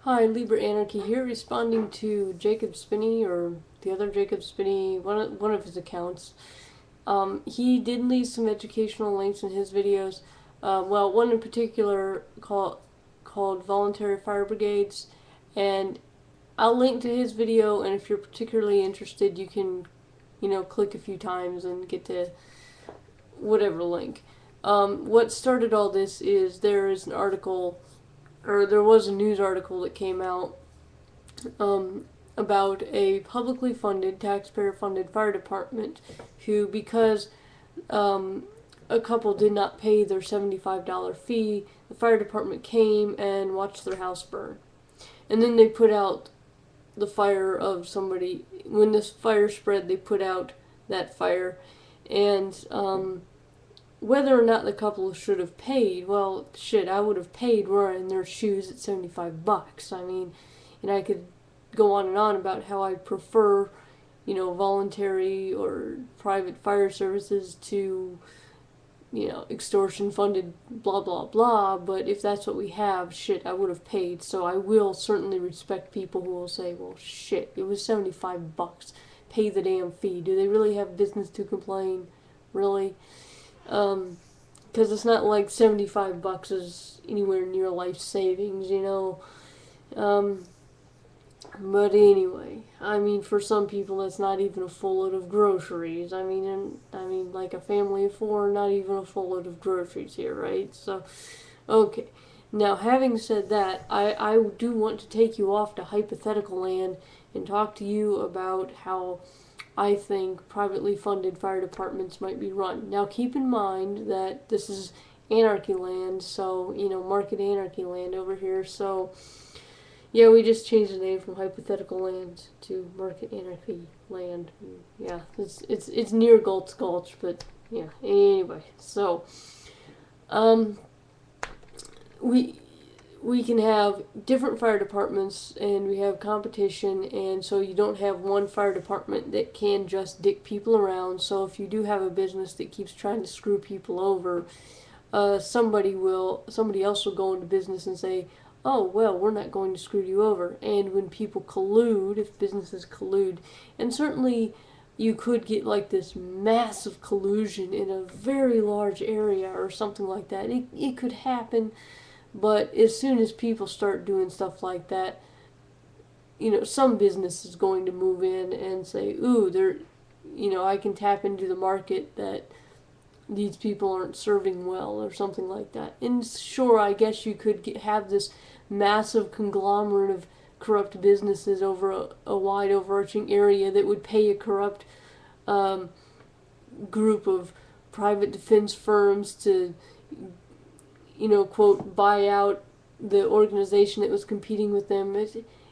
Hi, Libra Anarchy here, responding to Jacob Spinney, or the other Jacob Spinney, one of his accounts. He did leave some educational links in his videos. Well, one in particular called Voluntary Fire Brigades, and I'll link to his video. And if you're particularly interested, you can, click a few times and get to whatever link. What started all this is there is an article, or there was a news article that came out about a publicly funded, taxpayer-funded fire department who, because a couple did not pay their $75 fee, the fire department came and watched their house burn. And then they put out the fire of somebody. When this fire spread, they put out that fire. And whether or not the couple should have paid, well, shit, I would have paid were I in their shoes at $75. I mean, and I could go on and on about how I prefer, voluntary or private fire services to, extortion funded blah blah blah, but if that's what we have, shit, I would have paid. So I will certainly respect people who will say, well, shit, it was $75. Pay the damn fee. Do they really have business to complain? Really? Because it's not like $75 is anywhere near life savings, But anyway, I mean, for some people, that's not even a full load of groceries. I mean, like a family of four, not even a full load of groceries here, right? So, okay. Now, having said that, I do want to take you off to hypothetical land and talk to you about how I think privately funded fire departments might be run. Now, keep in mind that this is anarchy land, so, market anarchy land over here, so, yeah, we just changed the name from hypothetical land to market anarchy land. Yeah, it's near Galt's Gulch, but, yeah, anyway, so, we can have different fire departments, and we have competition, and so you don't have one fire department that can just dick people around. So if you do have a business that keeps trying to screw people over, somebody else will go into business and say, oh, well, we're not going to screw you over. And when people collude, if businesses collude, and certainly you could get like this massive collusion in a very large area or something like that. It could happen. But as soon as people start doing stuff like that, some business is going to move in and say, ooh, I can tap into the market that these people aren't serving well or something like that. And sure, I guess you could have this massive conglomerate of corrupt businesses over a wide overarching area that would pay a corrupt group of private defense firms to quote, buy out the organization that was competing with them.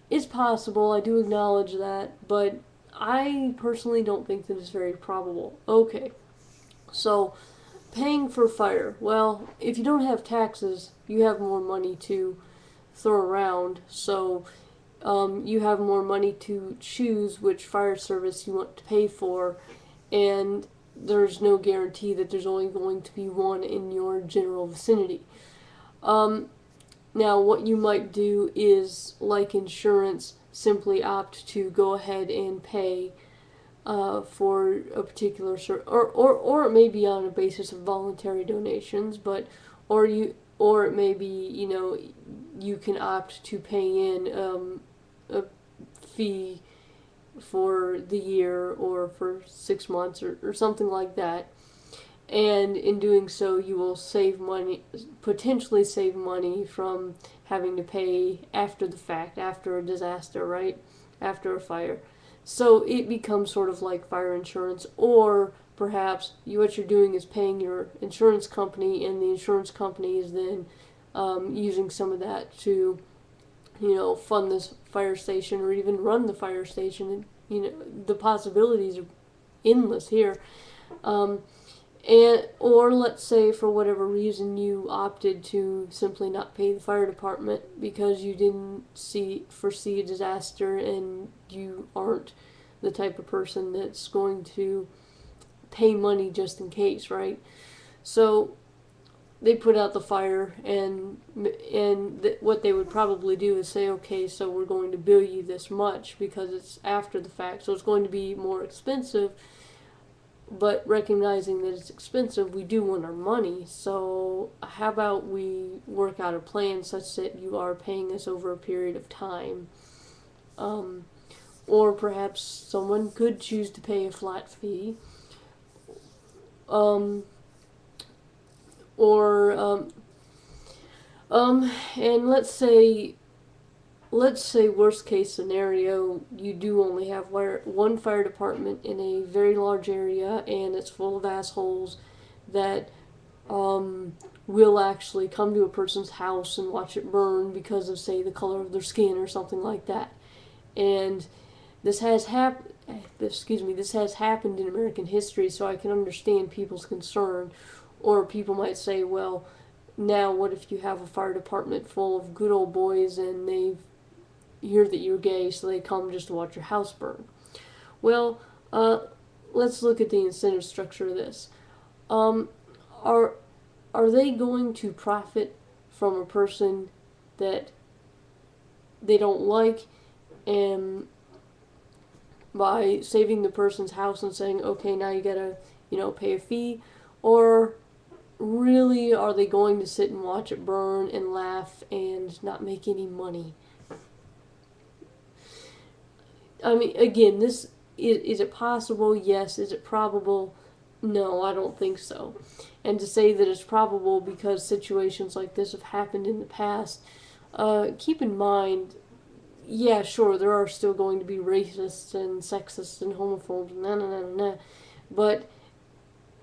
It's possible, I do acknowledge that, but I personally don't think that it's very probable. Okay, so paying for fire. Well, if you don't have taxes, you have more money to throw around, so you have more money to choose which fire service you want to pay for, and there's no guarantee that there's only going to be one in your general vicinity. Now, what you might do is, like insurance, simply opt to go ahead and pay for a particular or it may be on a basis of voluntary donations, but or it may be you can opt to pay in a fee for the year or for 6 months or something like that. And in doing so, you will save money, potentially save money from having to pay after the fact, after a disaster, right? After a fire. So it becomes sort of like fire insurance, or perhaps what you're doing is paying your insurance company, and the insurance company is then using some of that to, fund this fire station or even run the fire station. And, the possibilities are endless here. Or let's say for whatever reason you opted to simply not pay the fire department because you didn't foresee a disaster, and you aren't the type of person that's going to pay money just in case, right? So they put out the fire, and what they would probably do is say, okay, so we're going to bill you this much because it's after the fact, so it's going to be more expensive. But recognizing that it's expensive, we do want our money. So how about we work out a plan such that you are paying us over a period of time? Or perhaps someone could choose to pay a flat fee. Um, or and let's say worst case scenario, you do only have one fire department in a very large area, and it's full of assholes that will actually come to a person's house and watch it burn because of, say, the color of their skin or something like that. And this has this has happened in American history, so I can understand people's concern. Or people might say, well, now what if you have a fire department full of good old boys and they hear that you're gay, so they come just to watch your house burn? Well, let's look at the incentive structure of this. Um, are they going to profit from a person that they don't like, and by saving the person's house and saying, okay, now you gotta, pay a fee? Or really, are they going to sit and watch it burn and laugh and not make any money? I mean, again, is it possible? Yes. Is it probable? No, I don't think so. And to say that it's probable because situations like this have happened in the past, keep in mind, yeah, sure, there are still going to be racists and sexists and homophobes, but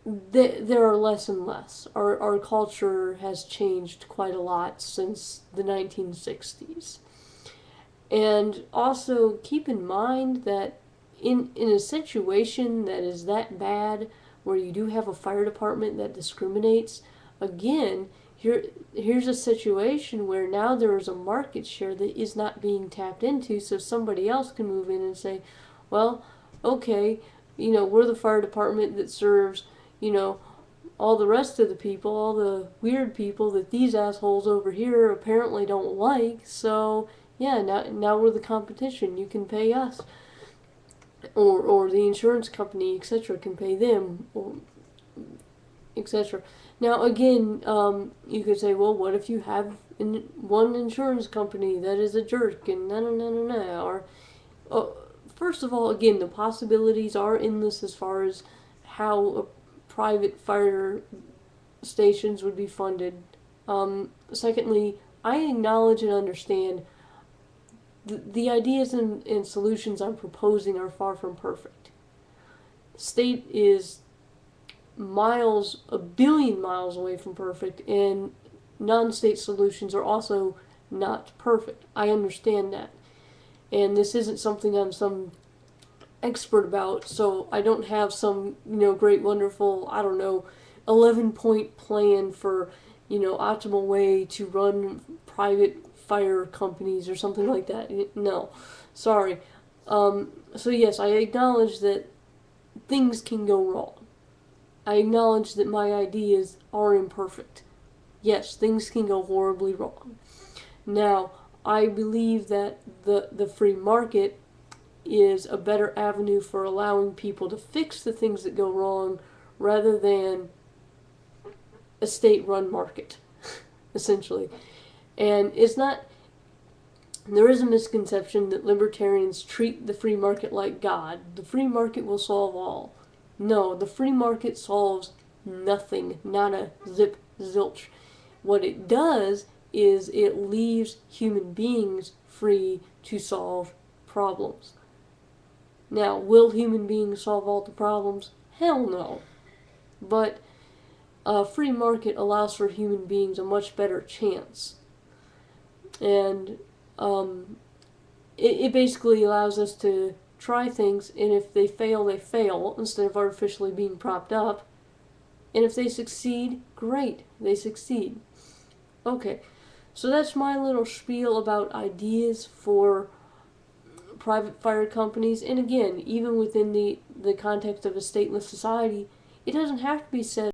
there are less and less. Our culture has changed quite a lot since the 1960s. And also keep in mind that in a situation that is that bad, where you do have a fire department that discriminates, again, here's a situation where now there is a market share that is not being tapped into, so somebody else can move in and say, well, okay, we're the fire department that serves, all the rest of the people, all the weird people that these assholes over here apparently don't like, so yeah, now we're the competition. You can pay us, or the insurance company, etc., can pay them, or etc. Now, again, you could say, well, what if you have one insurance company that is a jerk and or first of all, again, the possibilities are endless as far as how private fire stations would be funded. Secondly, I acknowledge and understand the ideas and solutions I'm proposing are far from perfect. The state is a billion miles away from perfect, and non-state solutions are also not perfect. I understand that. And this isn't something I'm some expert about, so I don't have some, great, wonderful, 11-point plan for, optimal way to run private fire companies or something like that. No, sorry. So yes, I acknowledge that things can go wrong. I acknowledge that my ideas are imperfect. Yes, things can go horribly wrong. Now, I believe that the free market is a better avenue for allowing people to fix the things that go wrong rather than a state-run market, essentially. And there is a misconception that libertarians treat the free market like God. The free market will solve all. No, the free market solves nothing, not a zip zilch. What it does is it leaves human beings free to solve problems. Now, will human beings solve all the problems? Hell no. But a free market allows for human beings a much better chance. And it basically allows us to try things, and if they fail, they fail, instead of artificially being propped up. And if they succeed, great, they succeed. Okay, so that's my little spiel about ideas for private fire companies. And again, even within the context of a stateless society, it doesn't have to be said